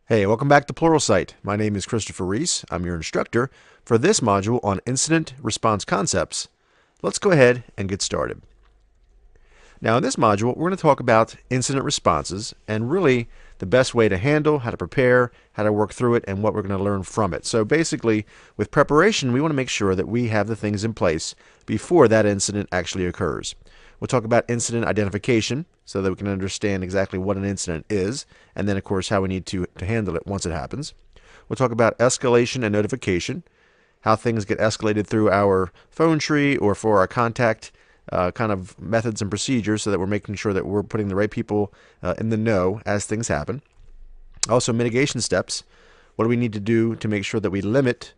Hey, welcome back to Pluralsight. My name is Christopher Reese. I'm your instructor for this module on incident response concepts. Let's go ahead and get started. Now, in this module, we're going to talk about incident responses and really the best way to handle, how to prepare, how to work through it, and what we're going to learn from it. So basically, with preparation, we want to make sure that we have the things in place before that incident actually occurs. We'll talk about incident identification so that we can understand exactly what an incident is, and then, of course, how we need to handle it once it happens. We'll talk about escalation and notification, how things get escalated through our phone tree or for our contact kind of methods and procedures so that we're making sure that we're putting the right people in the know as things happen. Also, mitigation steps. What do we need to do to make sure that we limit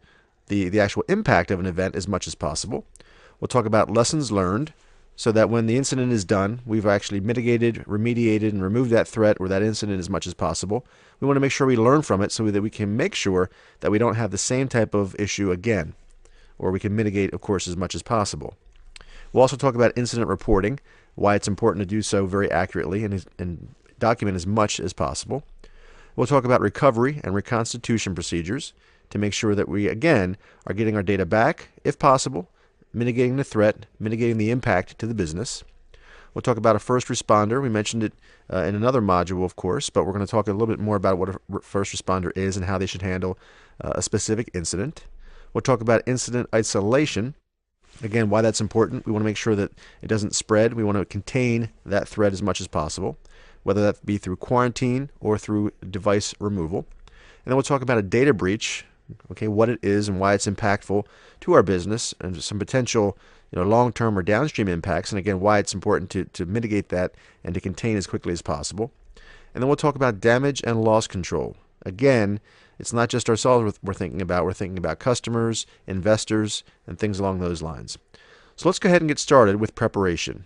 the actual impact of an event as much as possible? We'll talk about lessons learned so that when the incident is done, we've actually mitigated, remediated, and removed that threat or that incident as much as possible. We want to make sure we learn from it so that we can make sure that we don't have the same type of issue again, or we can mitigate, of course, as much as possible. We'll also talk about incident reporting, why it's important to do so very accurately and document as much as possible. We'll talk about recovery and reconstitution procedures to make sure that we, again, are getting our data back, if possible, mitigating the threat, mitigating the impact to the business. We'll talk about a first responder. We mentioned it in another module, of course, but we're going to talk a little bit more about what a first responder is and how they should handle a specific incident. We'll talk about incident isolation. Again, why that's important. We want to make sure that it doesn't spread. We want to contain that threat as much as possible, whether that be through quarantine or through device removal. And then we'll talk about a data breach, okay, what it is and why it's impactful to our business and some potential long-term or downstream impacts, and again, why it's important to mitigate that and to contain as quickly as possible. And then we'll talk about damage and loss control. Again, it's not just ourselves we're thinking about customers, investors, and things along those lines. So let's go ahead and get started with preparation.